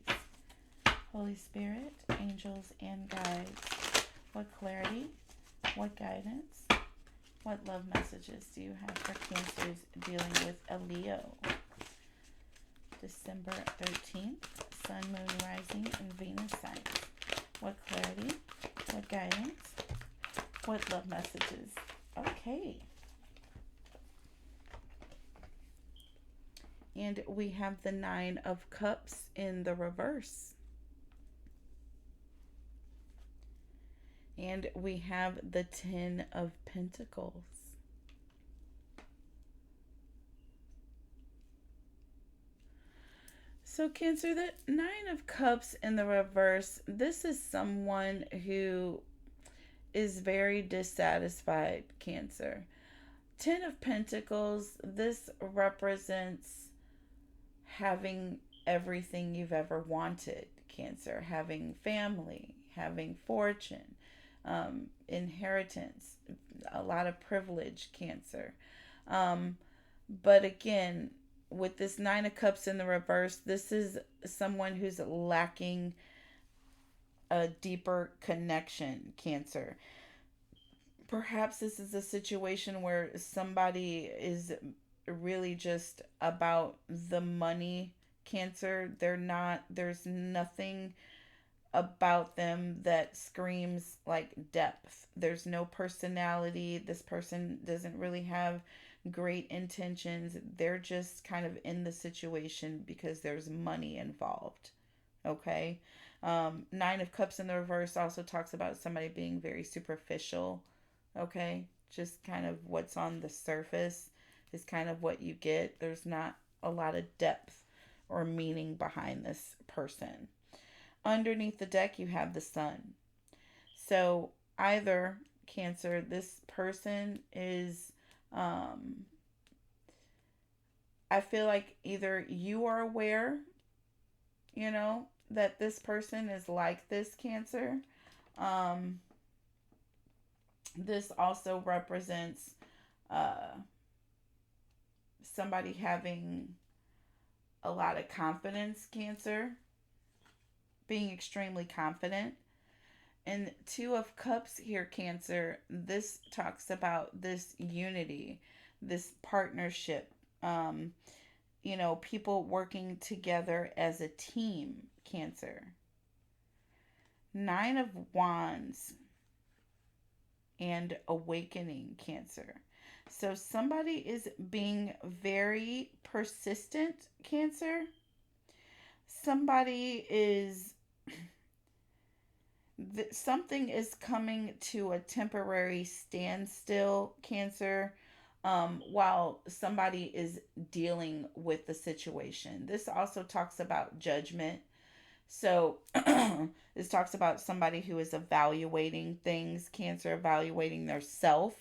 Holy Spirit, angels, and guides. What clarity, what guidance, what love messages do you have for Cancers dealing with a Leo? December 13th, Sun, Moon, Rising, and Venus signs. What clarity, what guidance, what love messages? Okay. And we have the 9 of Cups in the reverse. And we have the 10 of Pentacles. So Cancer, the 9 of Cups in the reverse, this is someone who is very dissatisfied, Cancer. 10 of Pentacles, this represents having everything you've ever wanted, Cancer. Having family, having fortune, inheritance, a lot of privilege, Cancer. But again, with this 9 of Cups in the reverse, this is someone who's lacking a deeper connection, Cancer. Perhaps this is a situation where somebody is really just about the money, Cancer. There's nothing about them that screams like depth. There's no personality. This person doesn't really have great intentions. They're just kind of in the situation because there's money involved. Okay. Nine of Cups in the reverse also talks about somebody being very superficial. Okay. Just kind of what's on the surface is kind of what you get. There's not a lot of depth or meaning behind this person. Underneath the deck, you have the sun. So either Cancer, this person is, I feel like either you are aware, that this person is like this, Cancer. Um, this also represents uh, somebody having a lot of confidence, Cancer, being extremely confident. And Two of Cups here, Cancer, this talks about this unity, this partnership, um, people working together as a team, Cancer. Nine of Wands and awakening, Cancer. So somebody is being very persistent, Cancer. Somebody is something is coming to a temporary standstill, Cancer, while somebody is dealing with the situation. This also talks about judgment. So this talks about somebody who is evaluating things, Cancer, evaluating their self.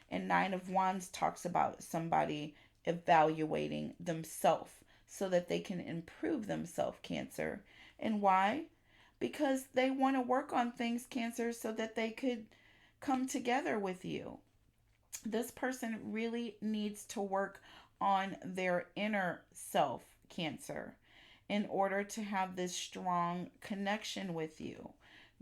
And Nine of Wands talks about somebody evaluating themselves so that they can improve themselves, Cancer. And why? Because they want to work on things, Cancer, so that they could come together with you. This person really needs to work on their inner self, Cancer, in order to have this strong connection with you.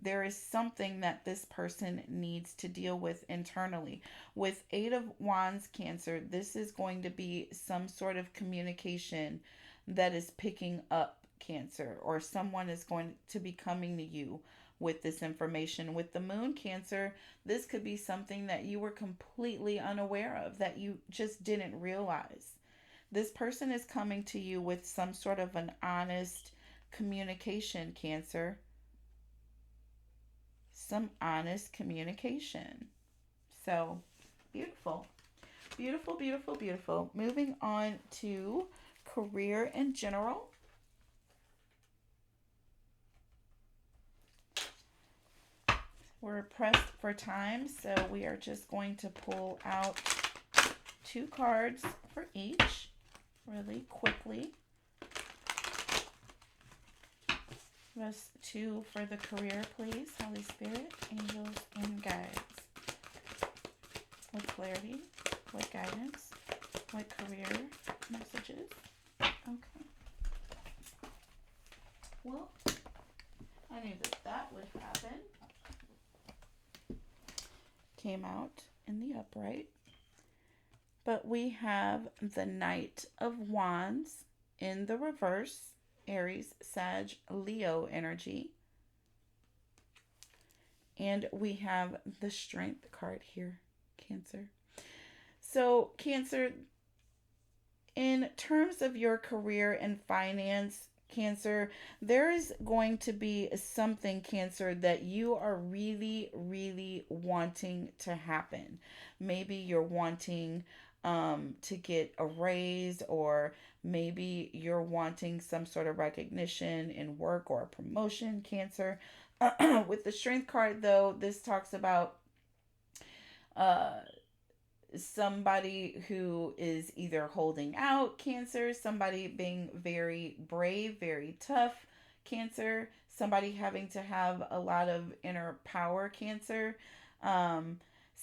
There is something that this person needs to deal with internally. With Eight of Wands, Cancer, this is going to be some sort of communication that is picking up, Cancer, or someone is going to be coming to you with this information. With the Moon, Cancer, this could be something that you were completely unaware of, that you just didn't realize. This person is coming to you with some sort of an honest communication, Cancer. Some honest communication. So, beautiful. Beautiful, beautiful, beautiful. Moving on to career in general. We're pressed for time, so we are just going to pull out 2 cards for each really quickly. Give us 2 for the career, please. Holy Spirit, angels, and guides. What clarity, what guidance, what career messages. Okay. Well, I knew that would happen. Came out in the upright. But we have the Knight of Wands in the reverse. Aries, Sag, Leo energy. And we have the Strength card here, Cancer. So, Cancer, in terms of your career and finance, Cancer, there is going to be something, Cancer, that you are really, really wanting to happen. Maybe you're wanting to get a raise, or maybe you're wanting some sort of recognition in work or a promotion, Cancer. With the Strength card, though, this talks about uh, somebody who is either holding out, Cancer, somebody being very brave, very tough, Cancer, somebody having to have a lot of inner power, Cancer.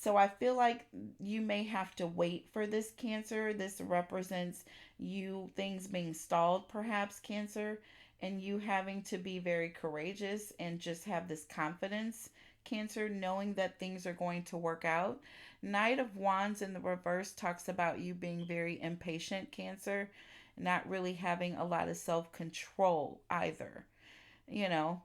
So I feel like you may have to wait for this, Cancer. This represents you, things being stalled, perhaps, Cancer, and you having to be very courageous and just have this confidence, Cancer, knowing that things are going to work out. Knight of Wands in the reverse talks about you being very impatient, Cancer, not really having a lot of self-control either, you know.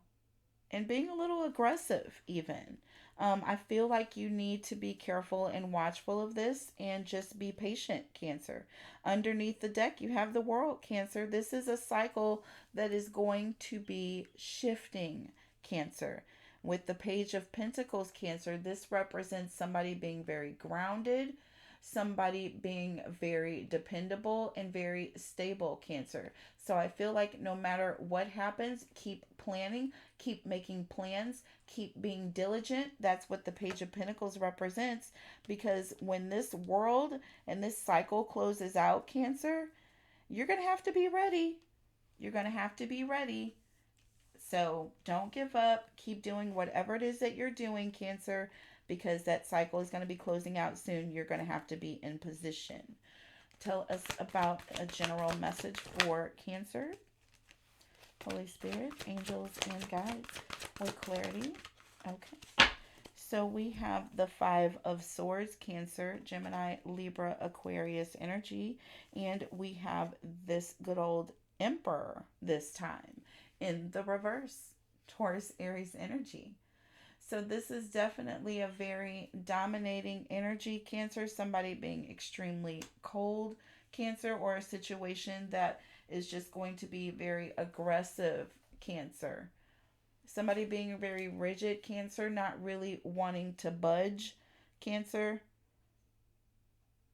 and being a little aggressive even. I feel like you need to be careful and watchful of this and just be patient, Cancer. Underneath the deck, you have the World, Cancer. This is a cycle that is going to be shifting, Cancer. With the Page of Pentacles, Cancer, this represents somebody being very grounded, somebody being very dependable and very stable, Cancer. So I feel like no matter what happens, keep planning, keep making plans, keep being diligent. That's what the Page of Pentacles represents, because when this world and this cycle closes out, Cancer, you're going to have to be ready. You're going to have to be ready. So don't give up. Keep doing whatever it is that you're doing, Cancer, because that cycle is going to be closing out soon. You're going to have to be in position. Tell us about a general message for Cancer. Holy Spirit, angels, and guides with clarity. Okay. So we have the Five of Swords, Cancer, Gemini, Libra, Aquarius energy. And we have this good old Emperor this time in the reverse, Taurus, Aries energy. So this is definitely a very dominating energy, Cancer. Somebody being extremely cold, Cancer, or a situation that is just going to be very aggressive, Cancer. Somebody being very rigid, Cancer, not really wanting to budge, Cancer.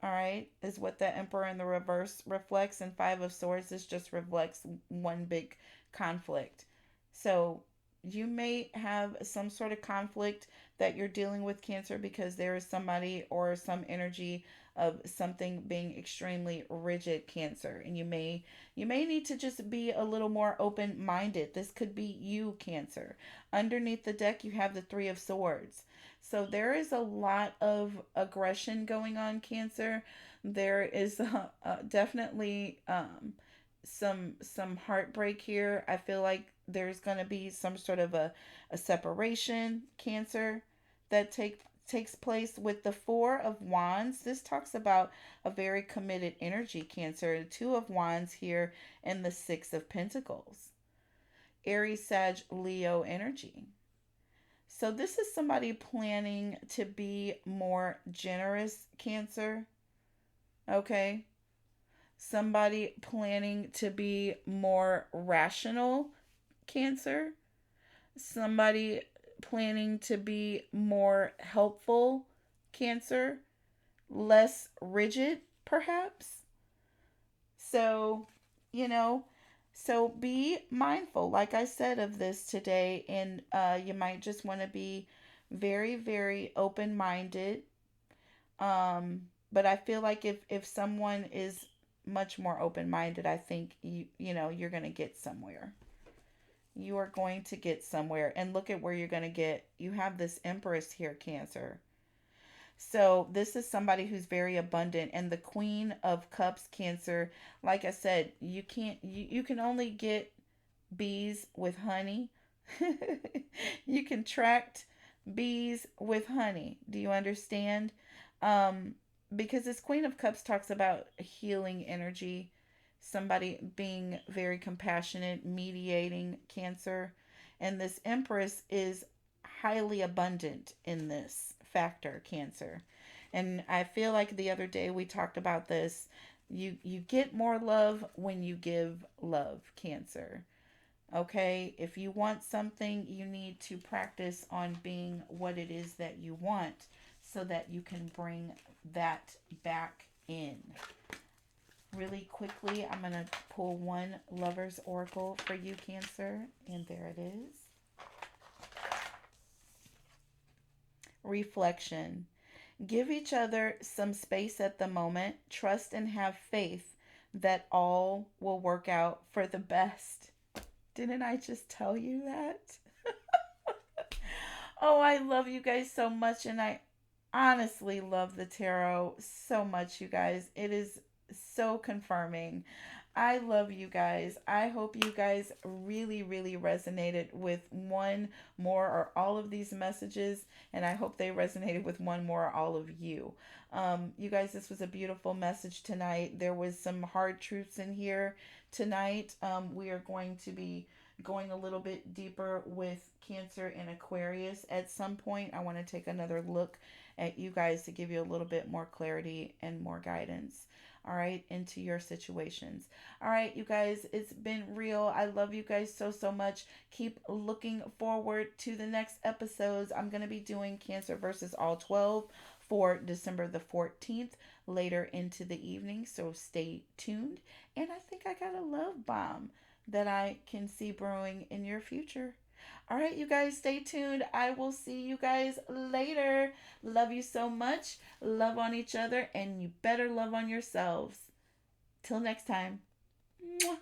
All right, is what the Emperor in the reverse reflects, and Five of Swords, this just reflects one big conflict. So you may have some sort of conflict that you're dealing with, Cancer, because there is somebody or some energy of something being extremely rigid, Cancer, and you may need to just be a little more open-minded. This could be you, Cancer. Underneath the deck, you have the Three of Swords. So there is a lot of aggression going on, Cancer. There is definitely some heartbreak here. I feel like there's going to be some sort of a separation, Cancer, that takes place with the Four of Wands. This talks about a very committed energy, Cancer. Two of Wands here and the Six of Pentacles. Aries, Sag, Leo energy. So this is somebody planning to be more generous, Cancer. Okay. Somebody planning to be more rational, Cancer. Somebody planning to be more helpful, Cancer. Less rigid, perhaps. So, you know, so be mindful, like I said, of this today. And you might just want to be very, very open minded. But I feel like if someone is much more open minded, I think you're going to get somewhere. You are going to get somewhere. And look at where you're going to get. You have this Empress here, Cancer. So this is somebody who's very abundant, and the Queen of Cups, Cancer. Like I said, you can only get bees with honey. You can attract bees with honey. Do you understand? Um, because this Queen of Cups talks about healing energy, somebody being very compassionate, mediating, Cancer. And this Empress is highly abundant in this factor, Cancer. And I feel like the other day we talked about this. You get more love when you give love, Cancer. Okay? If you want something, you need to practice on being what it is that you want so that you can bring that back in. Really quickly, I'm going to pull one Lover's Oracle for you, Cancer. And there it is. Reflection. Give each other some space at the moment. Trust and have faith that all will work out for the best. Didn't I just tell you that? Oh, I love you guys so much, and I honestly love the tarot so much, you guys. It is so confirming. I love you guys. I hope you guys really, really resonated with one more or all of these messages, and I hope they resonated with one more or all of you. You guys, this was a beautiful message tonight. There was some hard truths in here tonight. We are going to be going a little bit deeper with Cancer and Aquarius at some point. I want to take another look at you guys to give you a little bit more clarity and more guidance, all right, into your situations. All right, you guys, it's been real. I love you guys so, so much. Keep looking forward to the next episodes. I'm going to be doing Cancer versus all 12 for December the 14th later into the evening, so stay tuned. And I think I got a love bomb that I can see brewing in your future. All right, you guys, stay tuned. I will see you guys later. Love you so much. Love on each other, and you better love on yourselves. Till next time. Mwah.